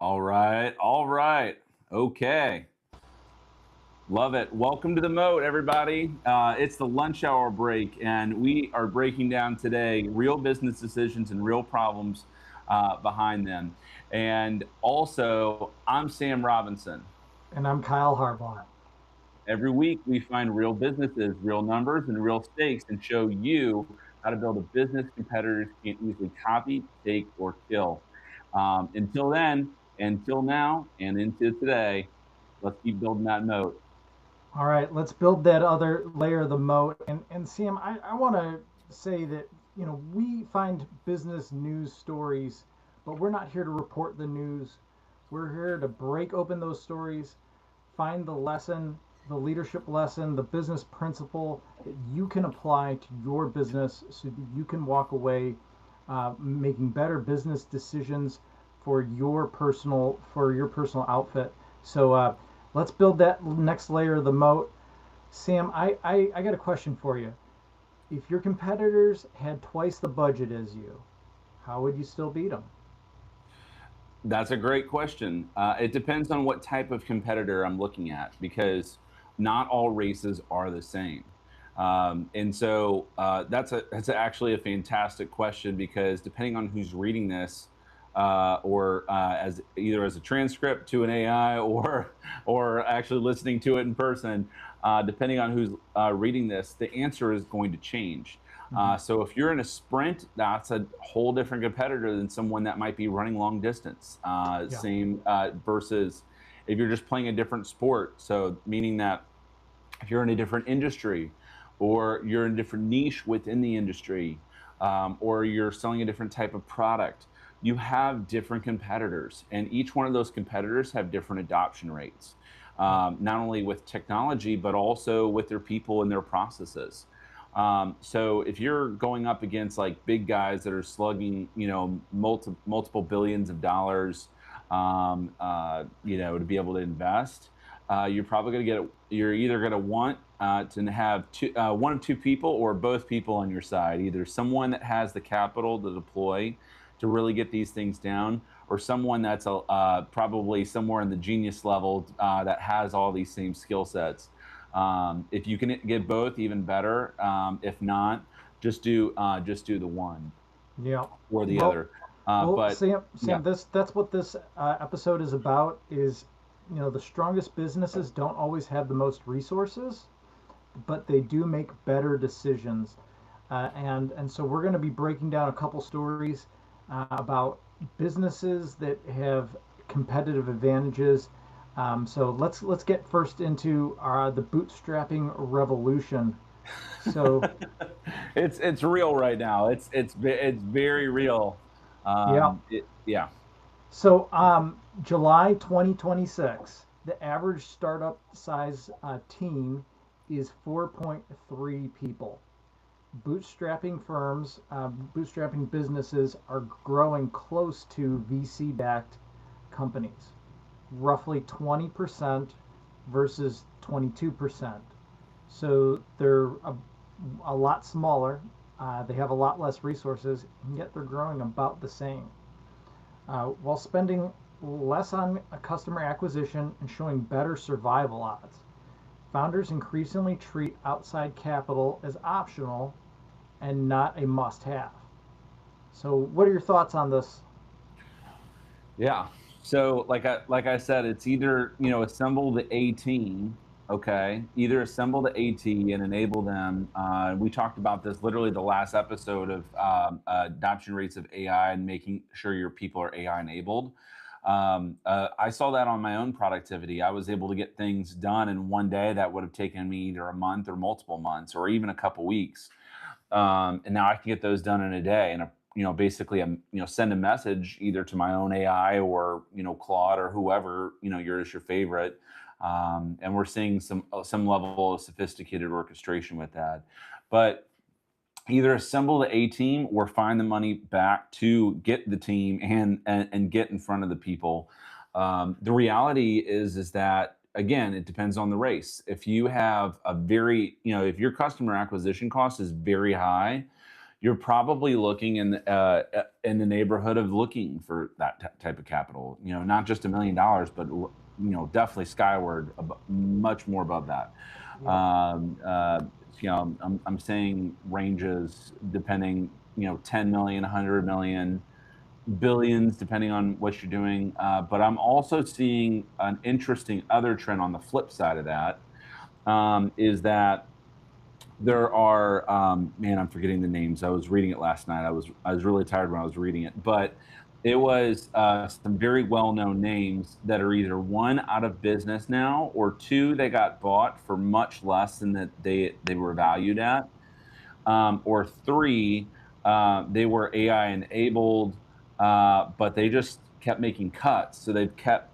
All right. All right. Okay. Love it. Welcome to the Moat, everybody. It's the lunch hour break, and we are breaking down today real business decisions and real problems behind them. And also, I'm Sam Robinson. And I'm Kyle Harbaugh. Every week, we find real businesses, real numbers, and real stakes and show you how to build a business competitors can't easily copy, take, or kill. Until then, until now, and into today, let's keep building that moat. All right, let's build that other layer of the moat. And Sam, I want to say that, we find business news stories, but we're not here to report the news. We're here to break open those stories, find the lesson, the leadership lesson, the business principle that you can apply to your business so that you can walk away making better business decisions for your personal outfit. So let's build that next layer of the moat. Sam, I got a question for you. If your competitors had twice the budget as you, how would you still beat them? That's a great question. It depends on what type of competitor I'm looking at because not all races are the same. And so that's actually a fantastic question because depending on who's reading this, or as either as a transcript to an AI or actually listening to it in person, depending on who's reading this, the answer is going to change. Mm-hmm. So if you're in a sprint, that's a whole different competitor than someone that might be running long distance. Yeah. Same versus if you're just playing a different sport. So meaning that if you're in a different industry or you're in a different niche within the industry, or you're selling a different type of product, you have different competitors, and each one of those competitors have different adoption rates, Yeah. not only with technology but also with their people and their processes. So if you're going up against like big guys that are slugging, multiple billions of dollars, to be able to invest, you're probably going to you're either going to want to have one of two people or both people on your side, either someone that has the capital to deploy to really get these things down, or someone that's probably somewhere in the genius level that has all these same skill sets. If you can get both, even better. If not, just do the one Yeah. or the Well, other. well, But Sam, yeah, that's what this episode is about. Is the strongest businesses don't always have the most resources, but they do make better decisions. And so we're going to be breaking down a couple stories about businesses that have competitive advantages. So let's get first into the bootstrapping revolution. So it's real right now. It's very real. yeah, Yeah. so July 2026, the average startup size team is 4.3 people. Bootstrapping businesses are growing close to VC backed companies, roughly 20% versus 22%. So they're a lot smaller, they have a lot less resources, and yet they're growing about the same. While spending less on a customer acquisition and showing better survival odds. Founders increasingly treat outside capital as optional and not a must have. So, what are your thoughts on this? Yeah. So like I said, it's either assemble the A team, okay, either assemble the AT and enable them. We talked about this literally the last episode of adoption rates of AI and making sure your people are AI enabled. I saw that on my own productivity. I was able to get things done in one day that would have taken me either a month or multiple months or even a couple weeks. And now I can get those done in a day. And basically, send a message either to my own AI or Claude or whoever yours your favorite. And we're seeing some level of sophisticated orchestration with that. But either assemble the A team or find the money back to get the team and get in front of the people. The reality is that again, it depends on the race. If you have a very, if your customer acquisition cost is very high, you're probably looking in the neighborhood of looking for that type of capital. You know, not just $1 million, but definitely skyward, much more above that. Yep. I'm saying ranges depending, 10 million, 100 million, billions, depending on what you're doing. But I'm also seeing an interesting other trend on the flip side of that, is that there are, man, I'm forgetting the names. I was reading it last night. I was really tired when I was reading it, but it was some very well-known names that are either one, out of business now, or two, they got bought for much less than that they were valued at, or three, they were AI enabled, but they just kept making cuts. So they've kept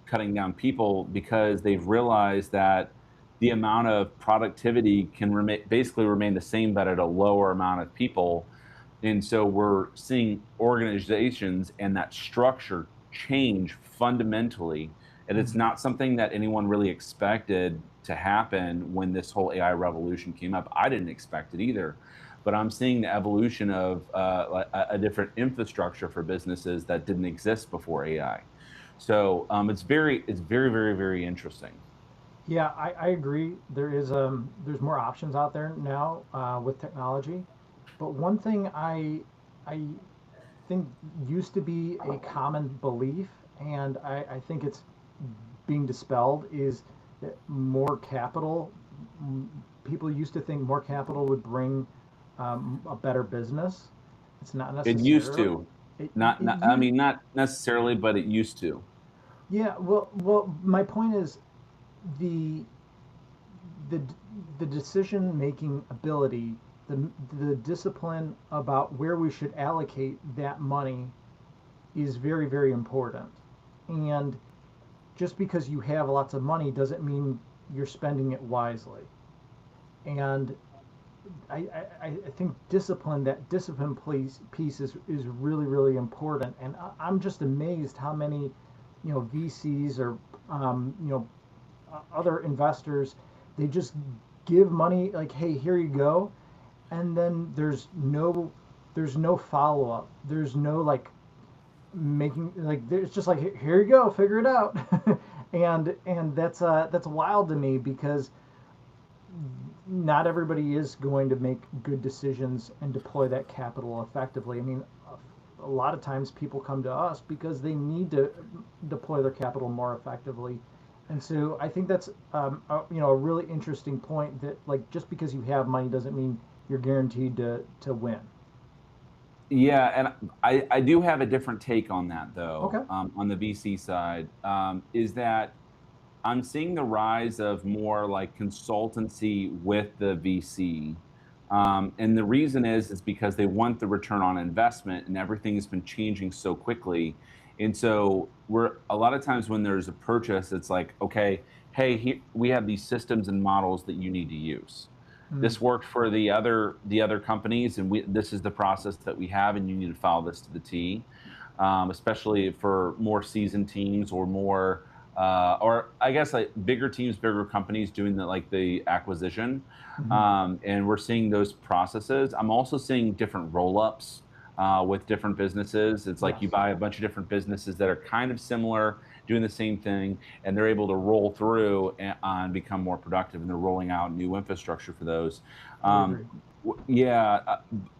cutting down people because they've realized that the amount of productivity can basically remain the same, but at a lower amount of people. And so we're seeing organizations and that structure change fundamentally. And it's Mhm. not something that anyone really expected to happen when this whole AI revolution came up. I didn't expect it either. But I'm seeing the evolution of like a different infrastructure for businesses that didn't exist before AI. So it's very, very, very interesting. Yeah, I agree. There's more options out there now with technology, but one thing I think used to be a common belief, and I think it's being dispelled, is that more capital. People used to think more capital would bring a better business. It's not It used necessarily. to, It, not I you mean, not necessarily, but it used to. Yeah. Well, my point is the the the decision making ability, the discipline about where we should allocate that money is very, very important. And just because you have lots of money doesn't mean you're spending it wisely. And I think that discipline piece is really, really important. And I'm just amazed how many, VCs or, other investors, they just give money like, hey, here you go. And then there's no follow up. There's no like making like it's just like here you go, figure it out. And that's wild to me because not everybody is going to make good decisions and deploy that capital effectively. I mean, a lot of times people come to us because they need to deploy their capital more effectively. And so I think that's a really interesting point that like just because you have money doesn't mean you're guaranteed to win. Yeah, and I do have a different take on that though, Okay. on the VC side, is that I'm seeing the rise of more like consultancy with the VC. And the reason is because they want the return on investment and everything has been changing so quickly. And so we're a lot of times when there's a purchase, it's like, okay, hey, we have these systems and models that you need to use. Mm, This worked for the other companies, and this is the process that we have, and you need to follow this to the T. Especially for more seasoned teams or more, or I guess like bigger teams, bigger companies doing the acquisition, mhm. and we're seeing those processes. I'm also seeing different roll-ups with different businesses. It's like you Yes. buy a bunch of different businesses that are kind of similar, doing the same thing, and they're able to roll through and become more productive, and they're rolling out new infrastructure for those. I Um, agree. yeah.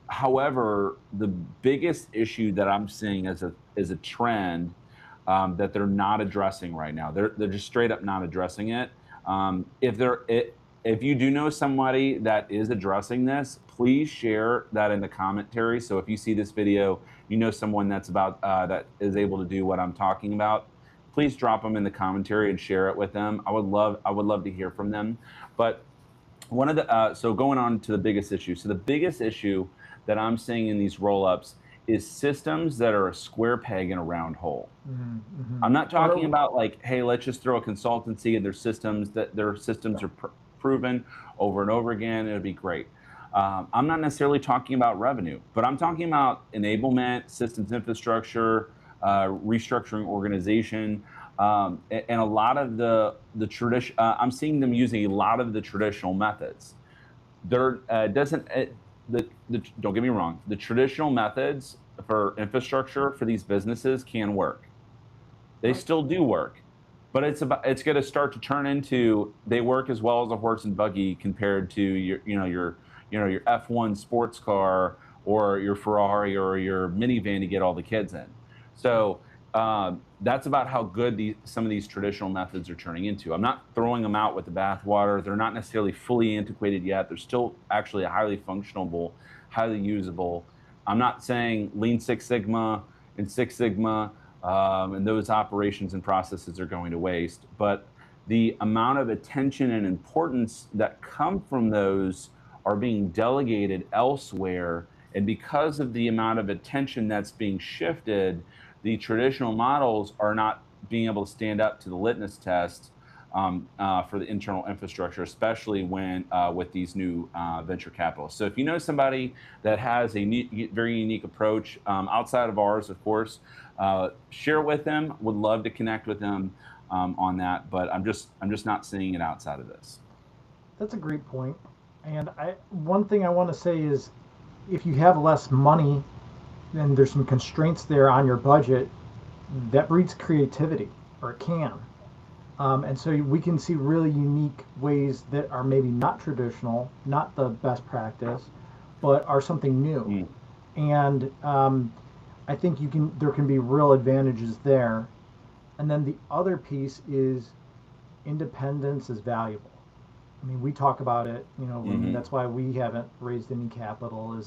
However, the biggest issue that I'm seeing as a trend, that they're not addressing right now. They're just straight up not addressing it. If you do know somebody that is addressing this, please share that in the commentary. So if you see this video, you know someone that is able to do what I'm talking about. Please drop them in the commentary and share it with them. I would love to hear from them. But one of the so going on to the biggest issue. So the biggest issue that I'm seeing in these roll-ups is systems that are a square peg in a round hole. Mm-hmm. I'm not talking Or about like, hey, let's just throw a consultancy and their systems are proven over and over again. It'd be great. I'm not necessarily talking about revenue, but I'm talking about enablement, systems infrastructure, restructuring organization, and a lot of the tradition. I'm seeing them using a lot of the traditional methods. There doesn't. don't get me wrong, the traditional methods for infrastructure for these businesses can work. They still do work, but it's going to start to turn into, they work as well as a horse and buggy compared to your F1 sports car or your Ferrari or your minivan to get all the kids in. So that's about how good some of these traditional methods are turning into. I'm not throwing them out with the bathwater. They're not necessarily fully antiquated yet. They're still actually highly functional, highly usable. I'm not saying Lean Six Sigma and Six Sigma and those operations and processes are going to waste, but the amount of attention and importance that come from those are being delegated elsewhere. And because of the amount of attention that's being shifted, the traditional models are not being able to stand up to the litmus test for the internal infrastructure, especially when with these new venture capitalists. So if you know somebody that has a very unique approach outside of ours, of course, share with them. Would love to connect with them on that, but I'm just not seeing it outside of this. That's a great point. And one thing I want to say is, if you have less money and there's some constraints there on your budget, that breeds creativity, or it can. And so we can see really unique ways that are maybe not traditional, not the best practice, but are something new. And I think there can be real advantages there. And then the other piece is independence is valuable. I mean, we talk about it, that's why we haven't raised any capital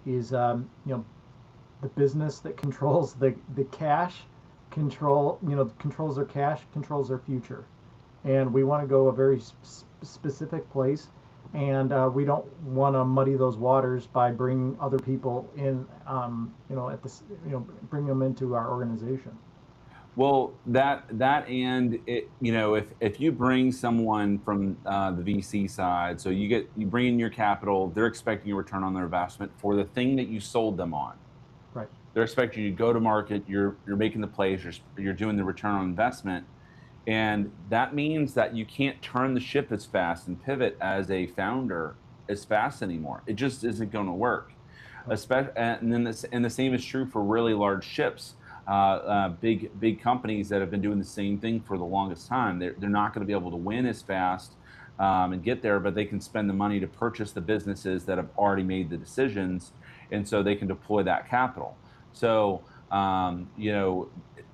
is the business that controls the cash controls their cash, controls their future. And we want to go a very specific place, and we don't want to muddy those waters by bringing other people in, bring them into our organization. Well, and it, if you bring someone from the VC side, so you bring in your capital, they're expecting a return on their investment for the thing that you sold them on. Right. They're expecting you to go to market. You're making the plays. You're doing the return on investment, and that means that you can't turn the ship as fast and pivot as a founder as fast anymore. It just isn't going to work. And the same is true for really large ships. Big companies that have been doing the same thing for the longest time. They're not going to be able to win as fast and get there, but they can spend the money to purchase the businesses that have already made the decisions, and so they can deploy that capital. So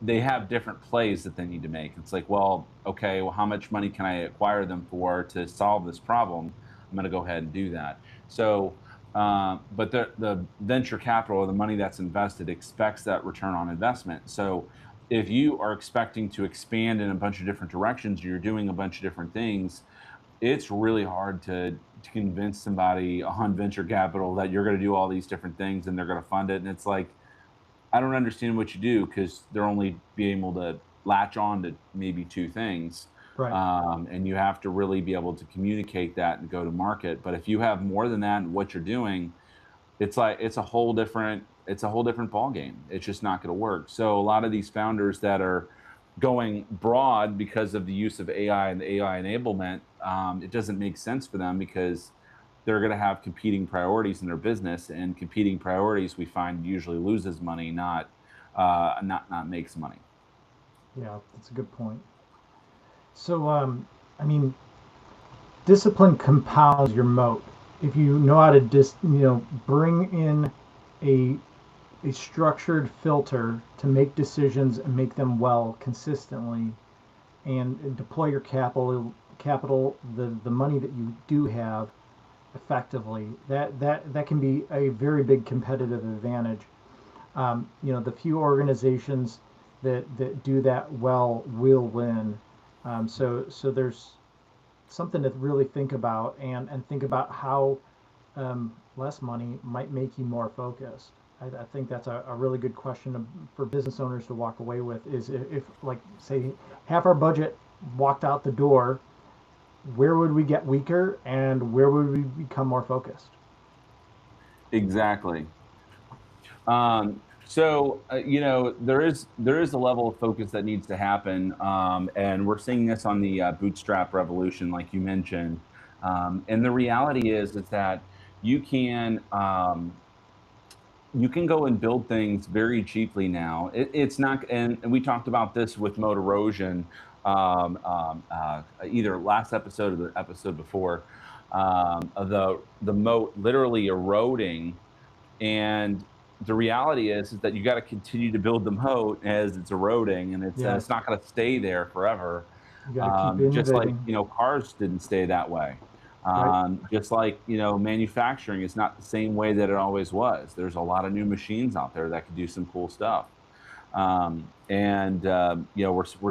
they have different plays that they need to make. It's like, well, okay, well, how much money can I acquire them for to solve this problem? I'm going to go ahead and do that. So. But the venture capital, or the money that's invested, expects that return on investment. So if you are expecting to expand in a bunch of different directions, you're doing a bunch of different things, it's really hard to convince somebody on venture capital that you're going to do all these different things and they're going to fund it. And it's like, I don't understand what you do, because they're only being able to latch on to maybe two things. Right. And you have to really be able to communicate that and go to market. But if you have more than that in what you're doing, it's a whole different ball game. It's just not going to work. So a lot of these founders that are going broad because of the use of AI and the AI enablement, it doesn't make sense for them, because they're going to have competing priorities in their business, and competing priorities, we find, usually loses money, not makes money. Yeah, that's a good point. So, I mean, discipline compounds your moat. If you know how to bring in a structured filter to make decisions and make them well consistently, and deploy your capital, the money that you do have effectively, that can be a very big competitive advantage. The few organizations that do that well will win. So there's something to really think about, and think about how less money might make you more focused. I think that's a really good question for business owners to walk away with, is if like, say, half our budget walked out the door, where would we get weaker and where would we become more focused? Exactly. So there is a level of focus that needs to happen, and we're seeing this on the bootstrap revolution, like you mentioned. And the reality is that you can go and build things very cheaply now. It's not, and we talked about this with Moat erosion, either last episode or the episode before, of the moat literally eroding. And the reality is that you got to continue to build the moat as it's eroding, and Yes, it's not going to stay there forever. you got to keep Just like, innovating, cars didn't stay that way. right? Just like, manufacturing is not the same way that it always was. There's a lot of new machines out there that could do some cool stuff. We're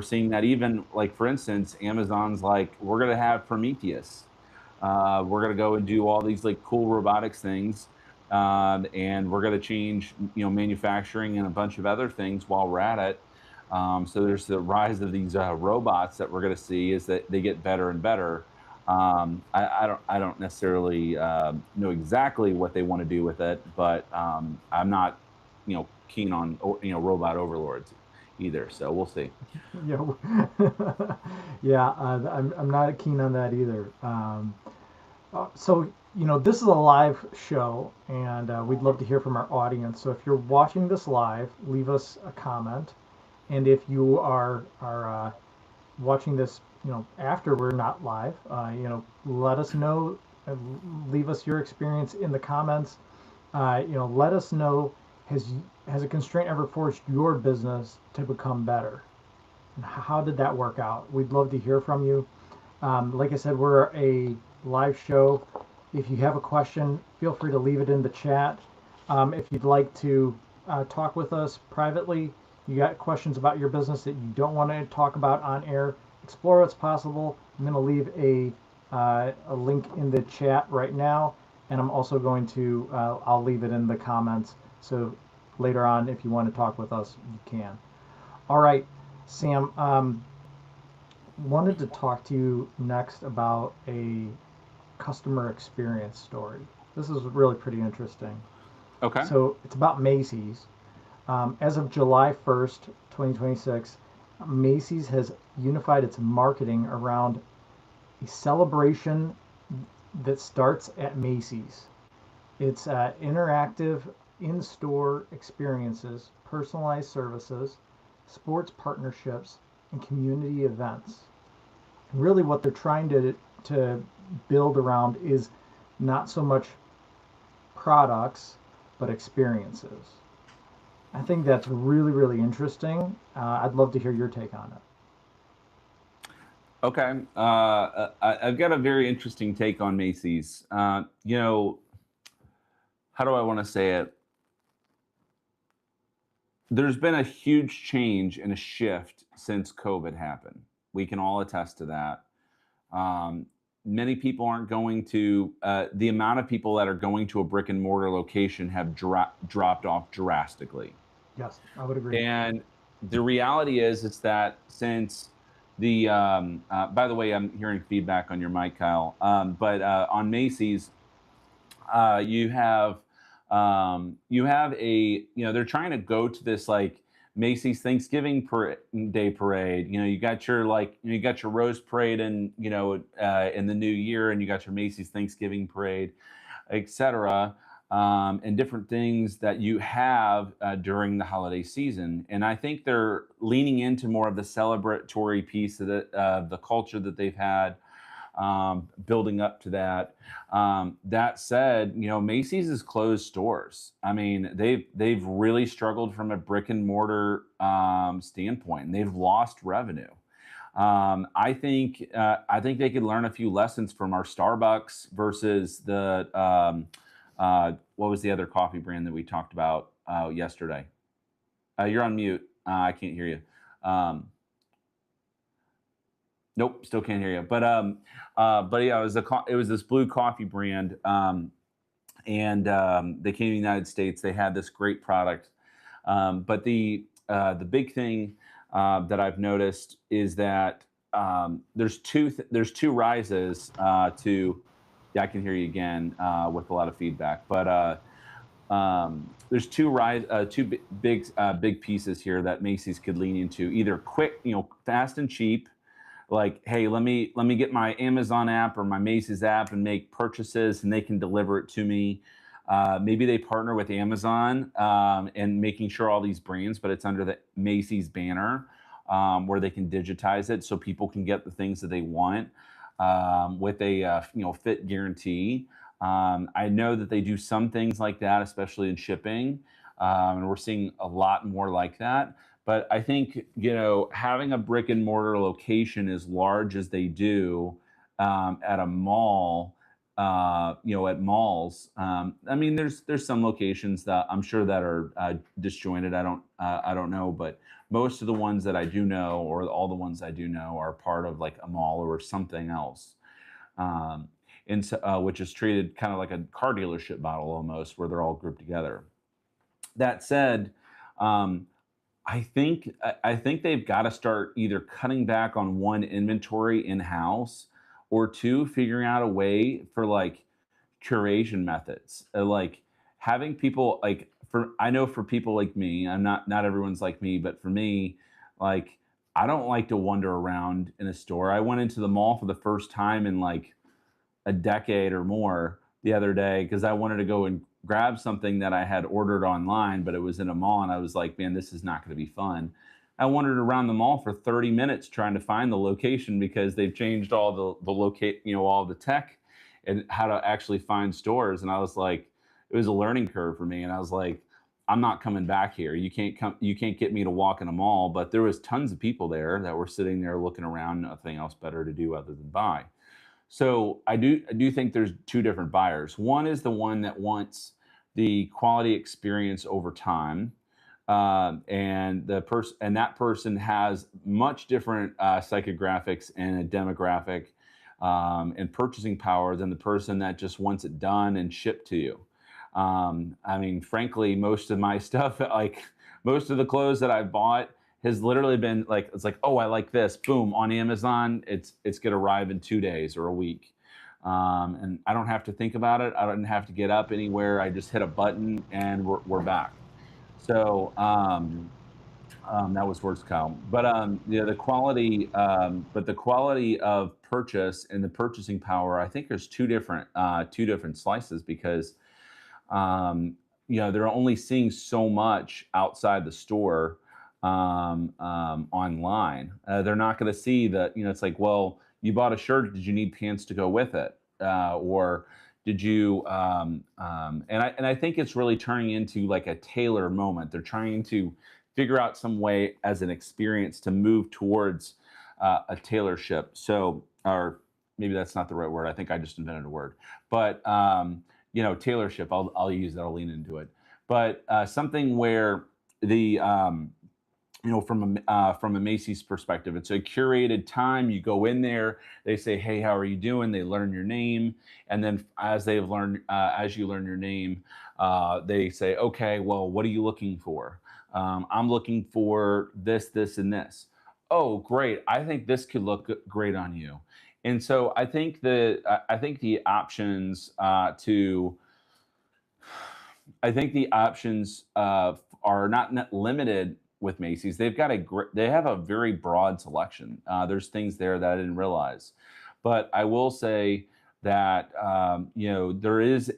seeing that, even like, for instance, Amazon's like, we're going to have Prometheus. We're going to go and do all these like cool robotics things. And we're going to change, manufacturing and a bunch of other things while we're at it. So there's the rise of these robots that we're going to see, is that they get better and better. I don't necessarily know exactly what they want to do with it, but I'm not, keen on, robot overlords either. So we'll see. Yeah, yeah. I'm not keen on that either. So, this is a live show, and we'd love to hear from our audience. So if you're watching this live, leave us a comment. And if you are watching this, after we're not live, let us know. Leave us your experience in the comments. Let us know, has a constraint ever forced your business to become better? And how did that work out? We'd love to hear from you. Like I said, we're a live show. If you have a question, feel free to leave it in the chat. If you'd like to talk with us privately, you got questions about your business that you don't want to talk about on air, explore what's possible. I'm going to leave a link in the chat right now, and I'm also going to, I'll leave it in the comments. So later on, if you want to talk with us, you can. All right, Sam, wanted to talk to you next about a customer experience story. This is really pretty interesting. Okay. So it's about Macy's. As of July 1st, 2026, Macy's has unified its marketing around a celebration that starts at Macy's. It's interactive in-store experiences, personalized services, sports partnerships, and community events. And really what they're trying to build around is not so much products, but experiences. I think that's really, really interesting. I'd love to hear your take on it. Okay. I've got a very interesting take on Macy's. How do I want to say it? There's been a huge change and a shift since COVID happened. We can all attest to that. Many people aren't going to, the amount of people that are going to a brick and mortar location have dropped off drastically. Yes, I would agree. And the reality is, it's that since the, by the way, I'm hearing feedback on your mic, Kyle. But on Macy's, you have they're trying to go to this like Macy's Thanksgiving Day parade. You got your you got your Rose Parade, and in the new year, and you got your Macy's Thanksgiving Parade, etc. And different things that you have during the holiday season. And I think they're leaning into more of the celebratory piece of the culture that they've had, building up to that. That said, Macy's has closed stores. I mean, they've really struggled from a brick and mortar standpoint, and they've lost revenue. I think they could learn a few lessons from our Starbucks versus the what was the other coffee brand that we talked about yesterday? You're on mute. I can't hear you. Nope, still can't hear you. But yeah, it was this blue coffee brand, and they came to the United States. They had this great product, but the big thing that I've noticed is that there's two rises to. Yeah, I can hear you again with a lot of feedback, but there's two big pieces here that Macy's could lean into, either quick, fast and cheap, like, hey, let me get my Amazon app or my Macy's app and make purchases, and they can deliver it to me. Maybe they partner with Amazon and making sure all these brands, but it's under the Macy's banner, where they can digitize it so people can get the things that they want with a fit guarantee. I know that they do some things like that, especially in shipping, and we're seeing a lot more like that. But I think having a brick and mortar location as large as they do at a mall, at malls. I mean, there's some locations that I'm sure that are disjointed. I don't know, but most of the ones that I do know, or all the ones I do know, are part of like a mall or something else. Um, and so, which is treated kind of like a car dealership model almost, where they're all grouped together. That said, um, I think they've got to start either cutting back on one, inventory in house, or two, figuring out a way for like curation methods. Like having people like for I know for people like me, I'm not everyone's like me, but for me, like I don't like to wander around in a store. I went into the mall for the first time in like a decade or more the other day because I wanted to go and grab something that I had ordered online, but it was in a mall, and I was like, man, this is not going to be fun. I wandered around the mall for 30 minutes trying to find the location because they've changed all the locate, all the tech and how to actually find stores. And I was like, it was a learning curve for me. And I was like, I'm not coming back here. You can't get me to walk in a mall. But there was tons of people there that were sitting there looking around, nothing else better to do other than buy. So I do think there's two different buyers. One is the one that wants the quality experience over time, and that person has much different psychographics and a demographic and purchasing power than the person that just wants it done and shipped to you. I mean, frankly, most of my stuff, like most of the clothes that I've bought, has literally been like, it's like, oh, I like this, boom, on Amazon, it's gonna arrive in 2 days or a week. And I don't have to think about it. I don't have to get up anywhere. I just hit a button and we're back. So that was words, Kyle. But the quality of purchase and the purchasing power, I think there's two different slices because they're only seeing so much outside the store online. They're not going to see that. It's like, well, you bought a shirt. Did you need pants to go with it, or did you? And I think it's really turning into like a tailor moment. They're trying to figure out some way as an experience to move towards a tailorship. So, or maybe that's not the right word. I think I just invented a word, but tailorship. I'll use that. I'll lean into it. But something where the from a Macy's perspective, it's a curated time. You go in there, they say, "Hey, how are you doing?" They learn your name, and then as you learn your name, they say, "Okay, well, what are you looking for?" I'm looking for this, this, and this. Oh, great! I think this could look great on you. And so I think the options I think the options are not limited with Macy's. They have a very broad selection. There's things there that I didn't realize, but I will say that there is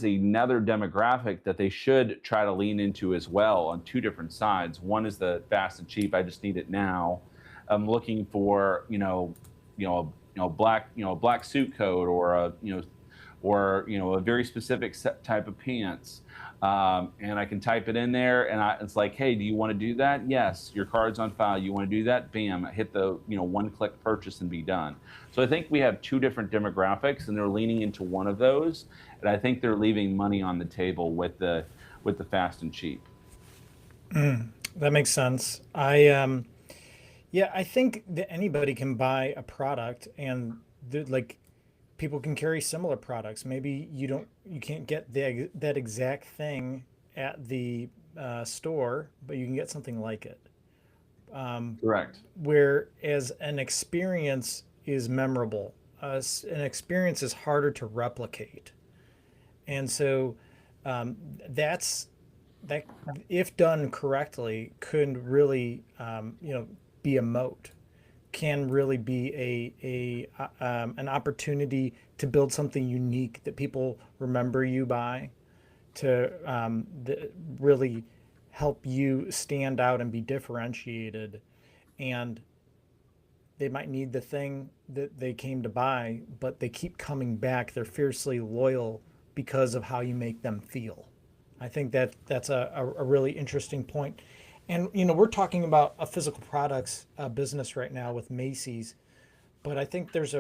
another demographic that they should try to lean into as well on two different sides. One is the fast and cheap. I just need it now. I'm looking for black suit coat, or a very specific type of pants, and I can type it in there, and it's like, hey, do you want to do that? Yes, your card's on file. You want to do that? Bam, I hit the one-click purchase and be done. So I think we have two different demographics, and they're leaning into one of those, and I think they're leaving money on the table with the fast and cheap. That makes sense. I think that anybody can buy a product, and like people can carry similar products. Maybe you can't get that exact thing at the store, but you can get something like it. Correct. Whereas an experience is memorable, an experience is harder to replicate, and so um, that's that, if done correctly, could really be a moat. can really be an opportunity to build something unique that people remember you by, to really help you stand out and be differentiated. And they might need the thing that they came to buy, but they keep coming back. They're fiercely loyal because of how you make them feel. I think that that's a really interesting point. And we're talking about a physical products business right now with Macy's, but I think there's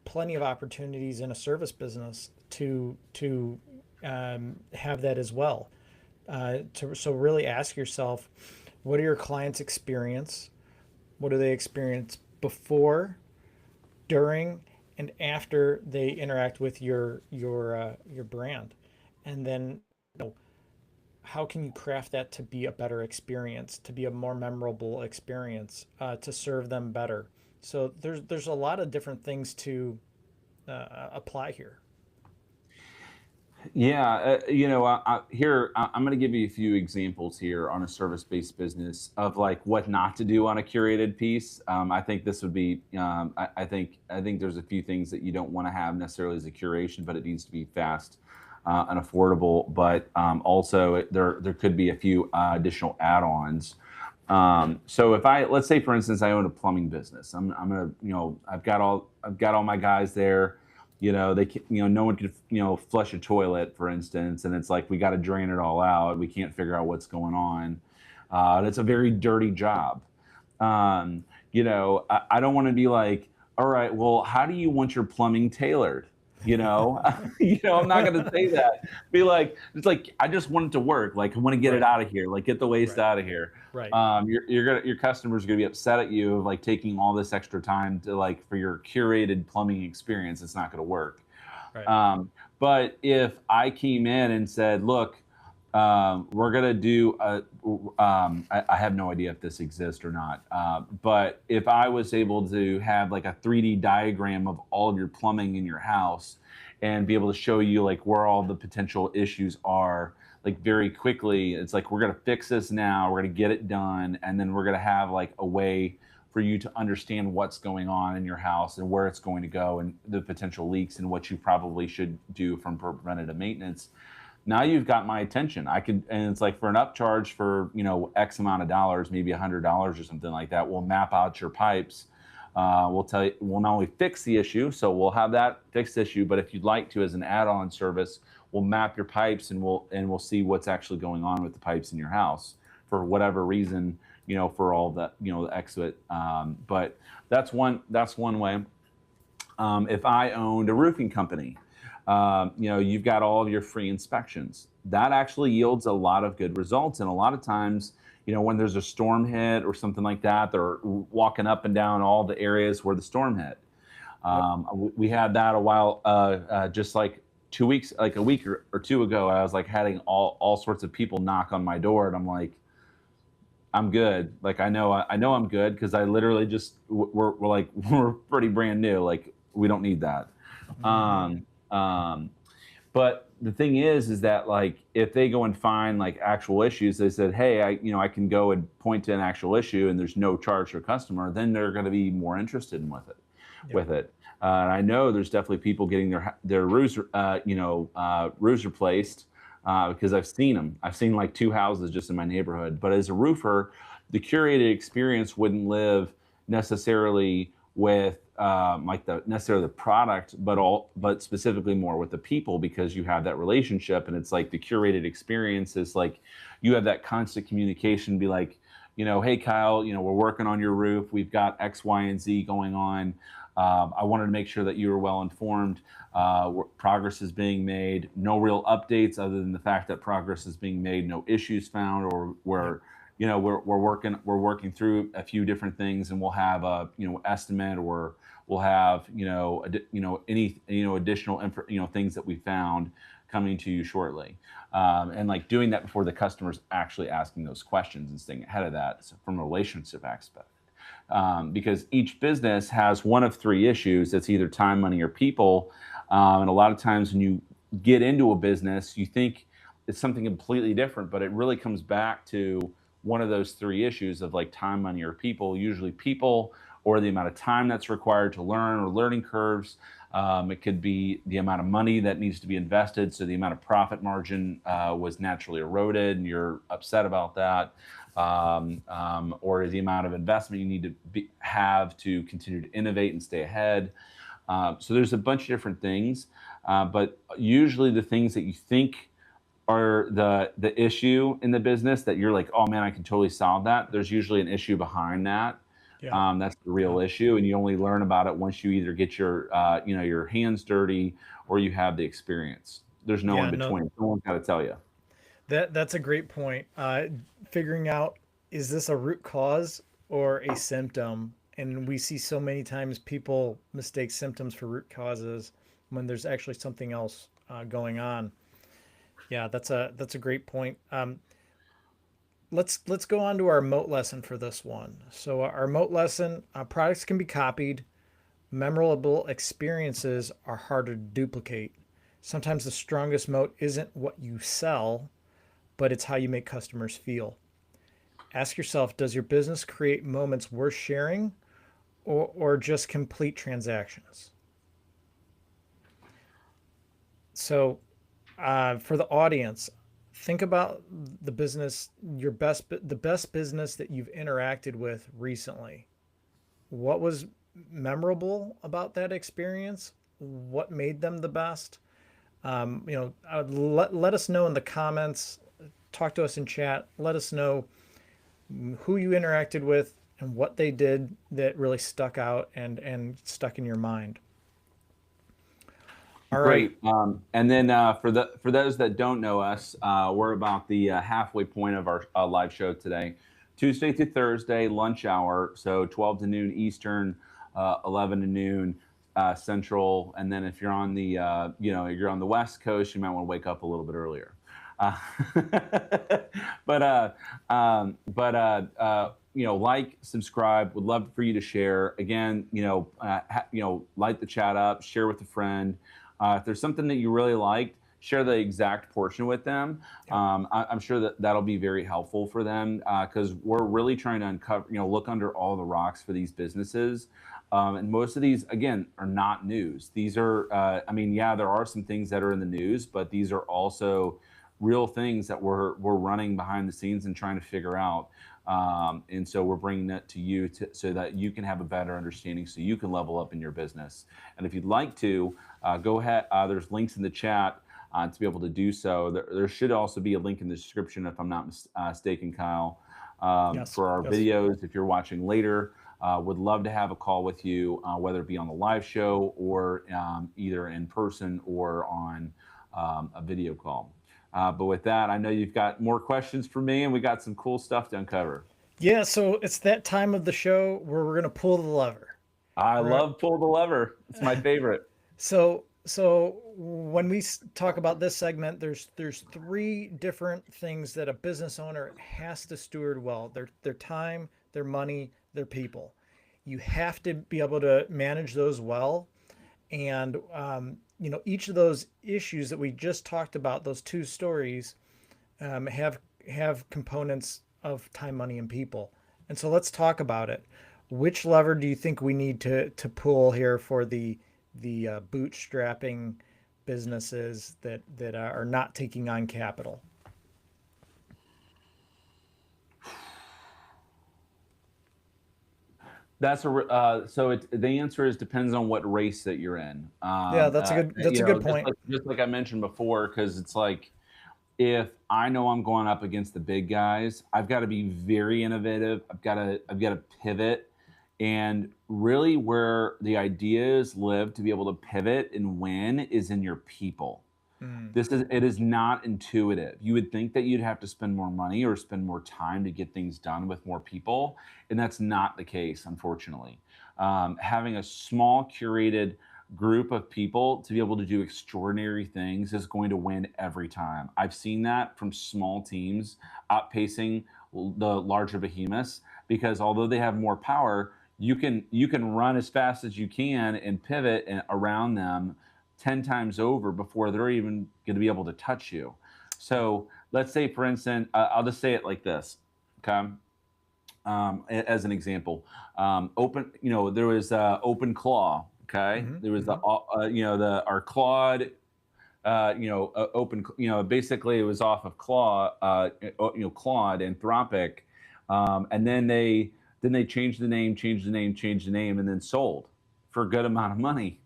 plenty of opportunities in a service business to have that as well. So really ask yourself, what are your clients experience? What do they experience before, during, and after they interact with your brand? And then, how can you craft that to be a better experience, to be a more memorable experience, to serve them better? So there's a lot of different things to apply here. Yeah, I'm going to give you a few examples here on a service-based business of like what not to do on a curated piece. I think this would be, I think there's a few things that you don't want to have necessarily as a curation, but it needs to be fast and affordable. But also there could be a few additional add-ons. So if let's say for instance, I own a plumbing business. I'm gonna, I've got all my guys there. They can, no one could, flush a toilet, for instance, and it's like we got to drain it all out. We can't figure out what's going on. And it's a very dirty job. I don't want to be like, all right, well, how do you want your plumbing tailored? I'm not going to say that. Be like, it's like I just want it to work. Like I want to get it Right. out of here. Like get the waste Right. out of here. Right. Your customers are gonna be upset at you of like taking all this extra time to like for your curated plumbing experience. It's not gonna work. Right. But if I came in and said, look, we're gonna do I have no idea if this exists or not. But if I was able to have like a 3D diagram of all of your plumbing in your house and be able to show you like where all the potential issues are, like very quickly, it's like we're gonna fix this now, we're gonna get it done, and then we're gonna have like a way for you to understand what's going on in your house and where it's going to go and the potential leaks and what you probably should do from preventative maintenance. Now you've got my attention. And it's like for an upcharge for, X amount of dollars, maybe $100 or something like that, we'll map out your pipes. We'll tell you, we'll not only fix the issue, so we'll have that fixed issue, but if you'd like to, as an add-on service, we'll map your pipes and we'll see what's actually going on with the pipes in your house for whatever reason, for all the, the exit. But that's one way. If I owned a roofing company, you've got all of your free inspections. That actually yields a lot of good results. And a lot of times, when there's a storm hit or something like that, they're walking up and down all the areas where the storm hit. We had that a while, just like 2 weeks, like a week or two ago. I was like having all sorts of people knock on my door, and I'm like, I'm good. Like I know I'm good because I literally just we're like we're pretty brand new. Like we don't need that. Um, um, but the thing is that like if they go and find like actual issues, they said, hey, I can go and point to an actual issue, and there's no charge to a customer. Then they're going to be more interested in with it. Yep. With it. And I know there's definitely people getting their roofs, roofs replaced because I've seen them. I've seen like 2 houses just in my neighborhood. But as a roofer, the curated experience wouldn't live necessarily with like necessarily the product, but specifically more with the people, because you have that relationship, and it's like the curated experience is like you have that constant communication. Be like, hey Kyle, we're working on your roof. We've got X, Y, and Z going on. I wanted to make sure that you were well informed. Progress is being made. No real updates other than the fact that progress is being made. No issues found, or we're working through a few different things, and we'll have a estimate, or we'll have any additional things that we found coming to you shortly. And like doing that before the customer's actually asking those questions and staying ahead of that from a relationship aspect. Because each business has one of 3 issues. It's either time, money, or people. And a lot of times when you get into a business, you think it's something completely different, but it really comes back to one of those 3 issues of like time, money, or people. Usually people, or the amount of time that's required to learn, or learning curves. It could be the amount of money that needs to be invested, so the amount of profit margin was naturally eroded, and you're upset about that. Or the amount of investment you need to have to continue to innovate and stay ahead. So there's a bunch of different things, but usually the things that you think are the issue in the business that you're like, oh man, I can totally solve that. There's usually an issue behind that. Yeah. That's the real issue, and you only learn about it once you either get your your hands dirty or you have the experience. There's no in Yeah, no, between. Someone's got to tell you. that's a great point. Figuring out, is this a root cause or a symptom? And we see so many times people mistake symptoms for root causes when there's actually something else going on. Yeah, that's a great point. Let's go on to our moat lesson for this one. So our moat lesson: products can be copied. Memorable experiences are harder to duplicate. Sometimes the strongest moat isn't what you sell, but it's how you make customers feel. Ask yourself, does your business create moments worth sharing, or just complete transactions? So, for the audience, think about the business, the best business that you've interacted with recently. What was memorable about that experience? What made them the best? Let us know in the comments. Talk to us in chat. Let us know who you interacted with and what they did that really stuck out and stuck in your mind. All right. Great. And then for those that don't know us, we're about the halfway point of our live show today, Tuesday through Thursday, lunch hour, so 12 to noon Eastern, 11 to noon Central, and then if you're on the you're on the West Coast, you might want to wake up a little bit earlier. Like, subscribe. Would love for you to share. Again, light the chat up, share with a friend. If there's something that you really liked, share the exact portion with them. I'm sure that that'll be very helpful for them, because we're really trying to uncover, look under all the rocks for these businesses. And most of these, again, are not news. These are, there are some things that are in the news, but these are also real things that we're running behind the scenes and trying to figure out. And so we're bringing that to you so that you can have a better understanding, so you can level up in your business. And if you'd like to, go ahead. There's links in the chat to be able to do so. There should also be a link in the description, if I'm not mistaken, Kyle, Yes, for our yes. videos. If you're watching later, would love to have a call with you, whether it be on the live show or either in person or on a video call. But with that, I know you've got more questions for me, and we got some cool stuff to uncover. Yeah, so it's that time of the show where we're gonna pull the lever. I Right. love pull the lever. It's my favorite. So when we talk about this segment, there's three different things that a business owner has to steward well: their time, their money, their people. You have to be able to manage those well, and each of those issues that we just talked about, those two stories, have components of time, money, and people. And so let's talk about it. Which lever do you think we need to pull here for the bootstrapping businesses that are not taking on capital? That's the answer is depends on what race that you're in. Yeah, that's a good point. Just like I mentioned before, because it's like, if I know I'm going up against the big guys, I've got to be very innovative. I've got to pivot, and really where the ideas live to be able to pivot and win is in your people. It is not intuitive. You would think that you'd have to spend more money or spend more time to get things done with more people, and that's not the case, unfortunately. Having a small curated group of people to be able to do extraordinary things is going to win every time. I've seen that from small teams outpacing the larger behemoths, because although they have more power, you can run as fast as you can and pivot around them 10 times over before they're even going to be able to touch you. So let's say, for instance, I'll just say it like this, okay? as an example. Open, there was Open Claw. Okay, there was the our Claude. Open. Basically it was off of Claude. Claude Anthropic, and then they changed the name, and then sold for a good amount of money.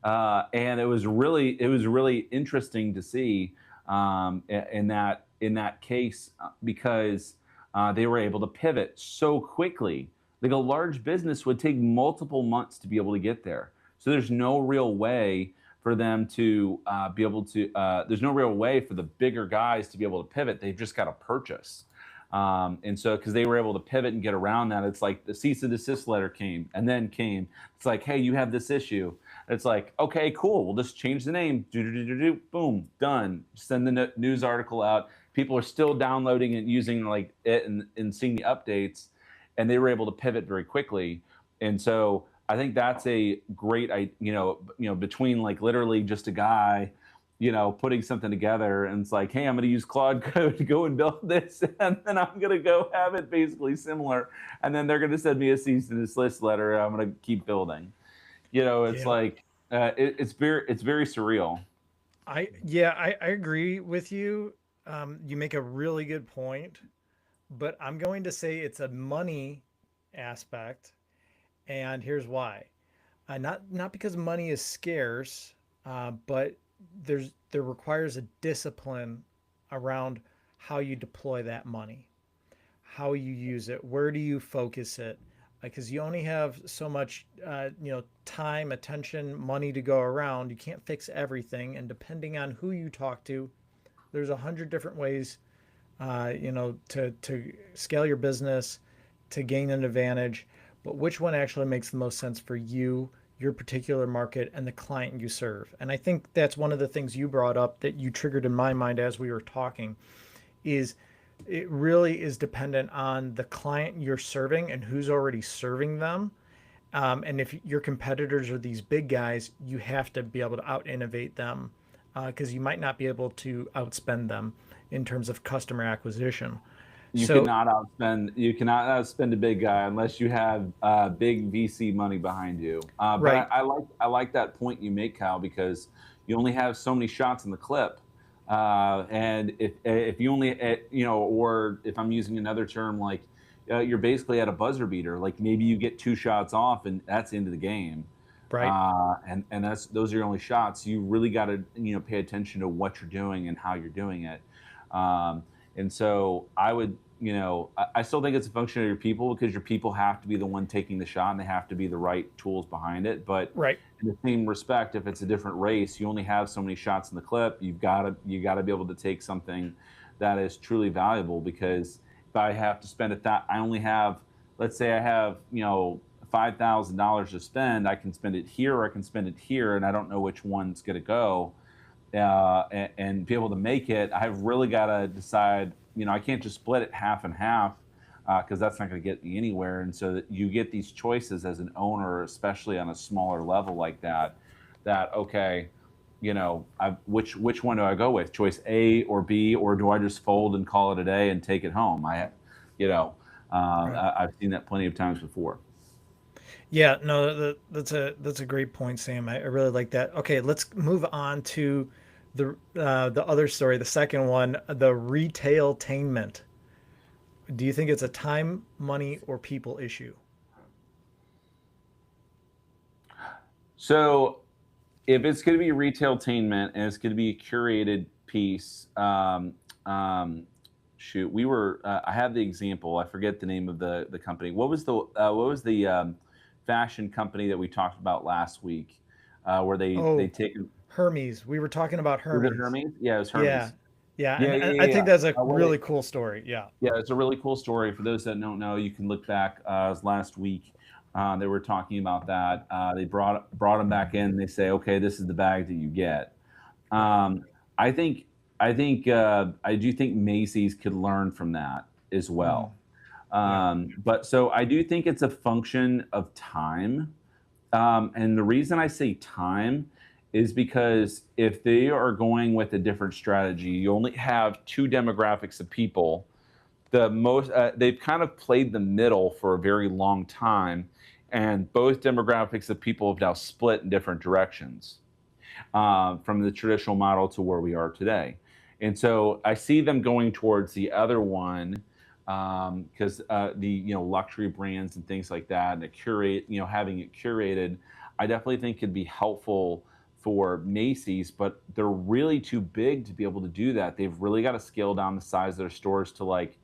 And it was really interesting to see in that case, because they were able to pivot so quickly. Like a large business would take multiple months to be able to get there. So there's no real way for them to be able to. There's no real way for the bigger guys to be able to pivot. They've just got to purchase. And so, because they were able to pivot and get around that, it's like the cease and desist letter came. It's like, hey, you have this issue. It's like, okay, cool. We'll just change the name. Boom, done. Send the news article out. People are still downloading and using like it and seeing the updates, and they were able to pivot very quickly. And so I think that's a great, between like literally just a guy, putting something together, and it's like, hey, I'm going to use Claude Code to go and build this, and then I'm going to go have it basically similar, and then they're going to send me a cease and desist letter, and I'm going to keep building. It's like it's very surreal. I agree with you. You make a really good point, but I'm going to say it's a money aspect, and here's why. Not because money is scarce, but there requires a discipline around how you deploy that money, how you use it, where do you focus it, because you only have so much time, attention, money to go around. You can't fix everything, and depending on who you talk to, there's 100 different ways to scale your business, to gain an advantage. But which one actually makes the most sense for you, your particular market, and the client you serve? And I think that's one of the things you brought up that you triggered in my mind as we were talking, is it really is dependent on the client you're serving and who's already serving them. And if your competitors are these big guys, you have to be able to out innovate them, because you might not be able to outspend them in terms of customer acquisition. You cannot outspend a big guy unless you have big VC money behind you. Right. But I like that point you make, Kyle, because you only have so many shots in the clip. And if you only, or if I'm using another term, like you're basically at a buzzer beater. Like maybe you get 2 shots off, and that's the end of the game. Right. And those are your only shots. You really got to pay attention to what you're doing and how you're doing it. And so I would, I still think it's a function of your people, because your people have to be the one taking the shot, and they have to be the right tools behind it. But Right. in the same respect, if it's a different race, you only have so many shots in the clip. You got to be able to take something that is truly valuable, because if I have to spend I only have, let's say I have, $5,000 to spend. I can spend it here, or I can spend it here, and I don't know which one's going to go. And be able to make it, I've really got to decide, I can't just split it half and half, because that's not going to get me anywhere. And so that you get these choices as an owner, especially on a smaller level like that, okay, which one do I go with? Choice A or B, or do I just fold and call it a day and take it home? I've seen that plenty of times before. Yeah, no, that's a great point, Sam. I really like that. Okay, let's move on to the other story, the second one, the Retailtainment. Do you think it's a time, money, or people issue? So if it's going to be Retailtainment and it's going to be a curated piece, shoot, I have the example. I forget the name of the company. What was the fashion company that we talked about last week, where they take Hermes. We were talking about Hermes. Was it Hermes? Yeah, it was Hermes. Yeah, yeah, Yeah, and yeah, I think yeah. that's a really cool story. Yeah. Yeah, it's a really cool story. For those that don't know, you can look back. It was last week. They were talking about that. They brought them back in. And they say, okay, this is the bag that you get. I do think Macy's could learn from that as well. But so I do think it's a function of time. And the reason I say time is because if they are going with a different strategy, you only have 2 demographics of people they've kind of played the middle for a very long time, and both demographics of people have now split in different directions, from the traditional model to where we are today. And so I see them going towards the other one, because the luxury brands and things like that, and the curate, having it curated, I definitely think could be helpful for Macy's, but they're really too big to be able to do that. They've really got to scale down the size of their stores to like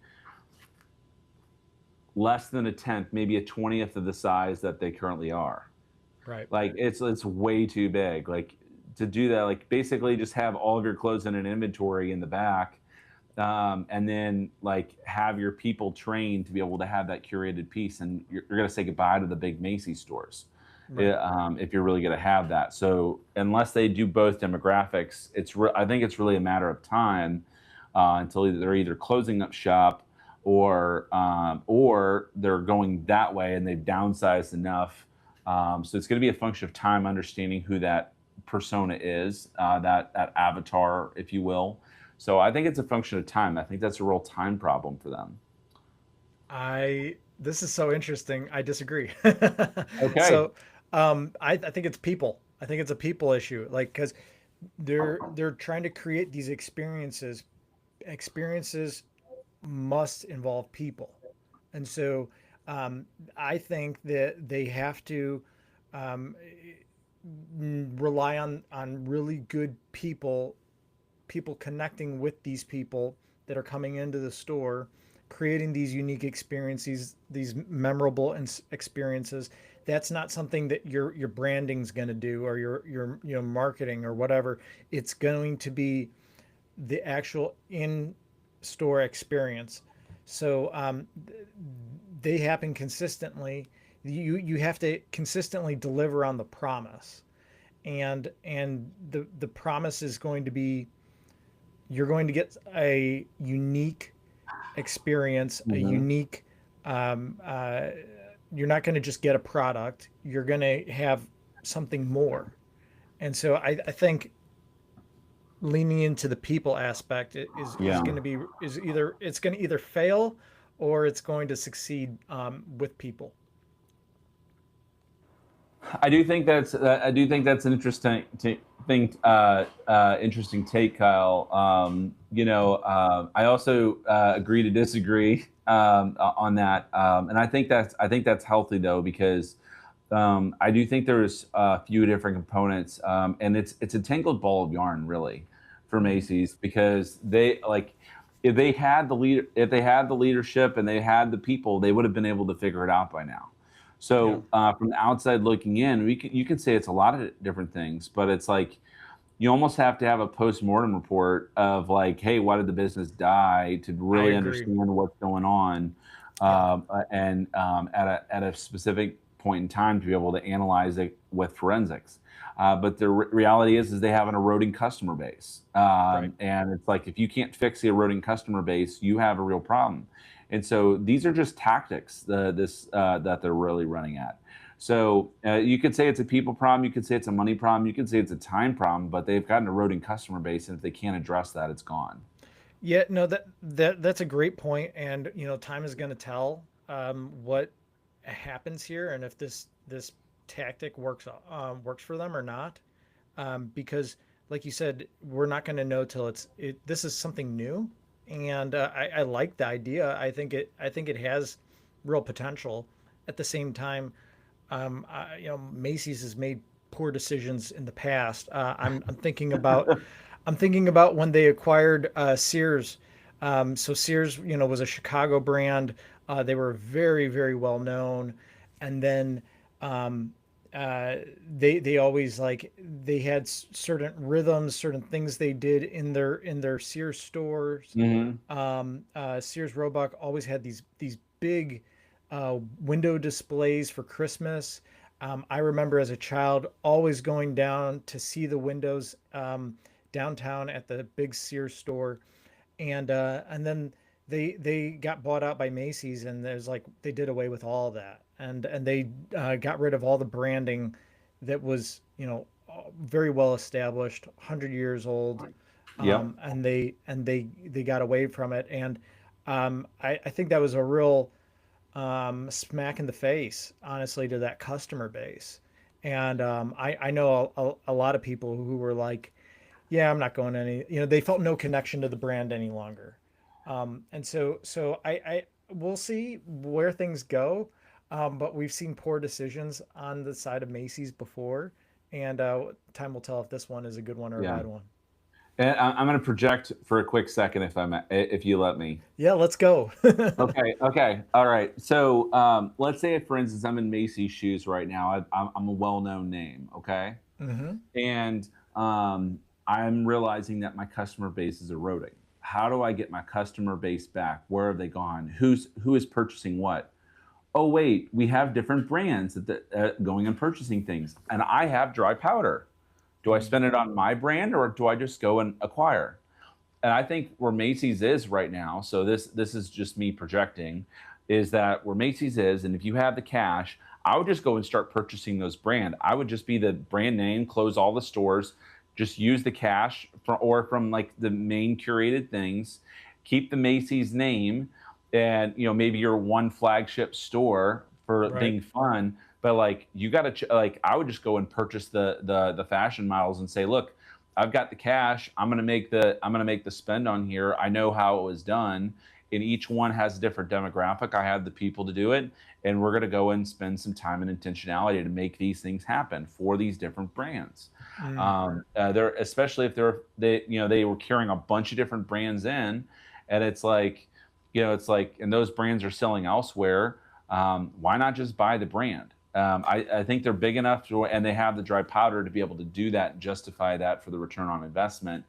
less than a tenth, maybe a 20th of the size that they currently are. Right. Like it's way too big. Like to do that, like basically just have all of your clothes in an inventory in the back, and then like have your people trained to be able to have that curated piece, and you're going to say goodbye to the big Macy's stores. Right. If you're really going to have that. So unless they do both demographics, I think it's really a matter of time, until they're either closing up shop, or they're going that way and they've downsized enough. So it's going to be a function of time, understanding who that persona is, that avatar, if you will. So I think it's a function of time. I think that's a real time problem for them. This is so interesting. I disagree. Okay. So, I think it's people. I think it's a people issue. Like, because they're trying to create these experiences. Experiences must involve people, and so I think that they have to um, rely on really good people, people connecting with these people that are coming into the store, creating these unique experiences, these memorable experiences. That's not something that your branding's going to do, or your marketing or whatever. It's going to be the actual in store experience. So they happen consistently. You have to consistently deliver on the promise, and the promise is going to be, you're going to get a unique experience, a Hmm. unique. Um, uh, you're not going to just get a product. You're going to have something more. And so I think leaning into the people aspect is Yeah. going to be, is either it's going to either fail or it's going to succeed with people. I do think that's an interesting thing, interesting take, Kyle. I also agree to disagree, on that, and I think that's healthy though, because I do think there's a few different components, and it's a tangled ball of yarn really for Mm-hmm. Macy's, because they like if they had the leadership and they had the people, they would have been able to figure it out by now. Yeah, So from the outside looking in, you can say it's a lot of different things, but it's like you almost have to have a post-mortem report of like, hey, why did the business die, to I really agree. understand what's going on, Yeah, and at a specific point in time to be able to analyze it with forensics. But the reality is they have an eroding customer base, right. and it's like if you can't fix the eroding customer base, you have a real problem. And so these are just tactics, that they're really running at. So you could say it's a people problem, you could say it's a money problem, you could say it's a time problem, but they've got an eroding customer base, and if they can't address that, it's gone. Yeah, no, that's a great point, and time is going to tell what happens here, and if this tactic works for them or not. Because, like you said, we're not going to know till this is something new, and I like the idea. I think it has real potential. At the same time, Macy's has made poor decisions in the past. I'm thinking about when they acquired Sears. So Sears, was a Chicago brand. They were very, very well known, and then um, uh, they always like they had certain rhythms, certain things they did in their Sears stores. Hmm. Sears Roebuck always had these big window displays for Christmas. I remember as a child always going down to see the windows downtown at the big Sears store, and then they got bought out by Macy's, and there's like they did away with all that, and they got rid of all the branding that was very well established, 100 years old, Yep. and they got away from it. And I think that was a real smack in the face, honestly, to that customer base. And I know a lot of people who were like, yeah, I'm not going to any, they felt no connection to the brand any longer. And so we'll see where things go. But we've seen poor decisions on the side of Macy's before, and time will tell if this one is a good one or a Yeah. bad one. And I'm going to project for a quick second, if you let me. Yeah, let's go. Okay. Okay. All right. So let's say, for instance, I'm in Macy's shoes right now. I'm a well-known name. Okay. Hmm. And I'm realizing that my customer base is eroding. How do I get my customer base back? Where have they gone? Who is purchasing what? Oh wait, we have different brands going and purchasing things, and I have dry powder. Do I spend it on my brand, or do I just go and acquire? And I think where Macy's is right now, so this is just me projecting, is that where Macy's is, and if you have the cash, I would just go and start purchasing those brand. I would just be the brand name, close all the stores, just use the cash from like the main curated things, keep the Macy's name, and maybe your one flagship store for Right. being fun. But like you got to like I would just go and purchase the fashion models and say, look, I've got the cash. I'm gonna make the spend on here. I know how it was done, and each one has a different demographic. I have the people to do it, and we're gonna go and spend some time and intentionality to make these things happen for these different brands. Mm. They're especially if they were carrying a bunch of different brands in, and and those brands are selling elsewhere. Why not just buy the brand? I think they're big enough and they have the dry powder to be able to do that and justify that for the return on investment.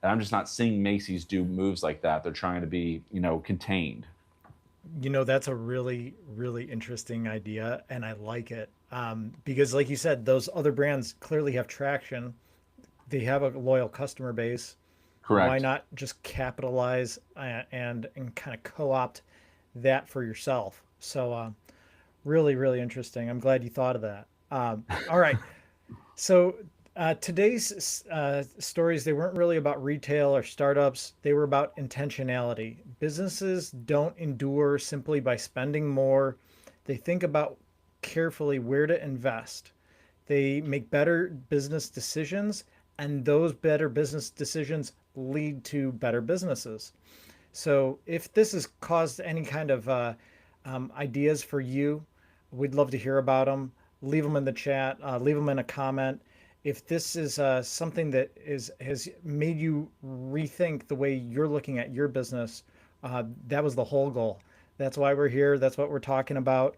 And I'm just not seeing Macy's do moves like that. They're trying to be, contained. That's a really, really interesting idea, and I like it. Because, like you said, those other brands clearly have traction. They have a loyal customer base. Why Correct. not just capitalize and kind of co-opt that for yourself? So, really, really interesting. I'm glad you thought of that. All right. So today's stories, they weren't really about retail or startups. They were about intentionality. Businesses don't endure simply by spending more. They think about carefully where to invest. They make better business decisions, and those better business decisions lead to better businesses. So if this has caused any kind of ideas for you, we'd love to hear about them. Leave them in the chat. Leave them in a comment. If this is something that has made you rethink the way you're looking at your business, that was the whole goal. That's why we're here. That's what we're talking about.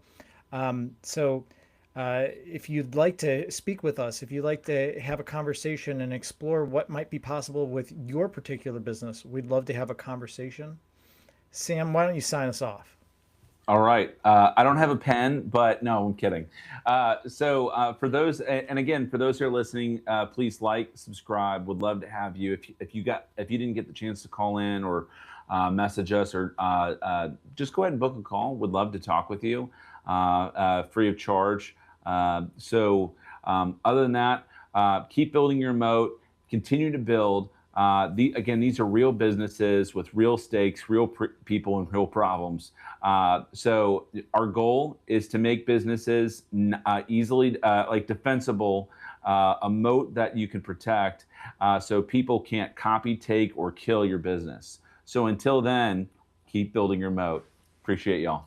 If you'd like to speak with us, if you'd like to have a conversation and explore what might be possible with your particular business, we'd love to have a conversation. Sam, why don't you sign us off? All right. I don't have a pen, but no, I'm kidding. For those, and again, for those who are listening, please like, subscribe. Would love to have you. If you didn't get the chance to call in or message us, or just go ahead and book a call. Would love to talk with you, free of charge. Other than that, keep building your moat. Continue to build. These are real businesses with real stakes, real people, and real problems. So our goal is to make businesses easily defensible, a moat that you can protect, so people can't copy, take, or kill your business. So until then, keep building your moat. Appreciate y'all.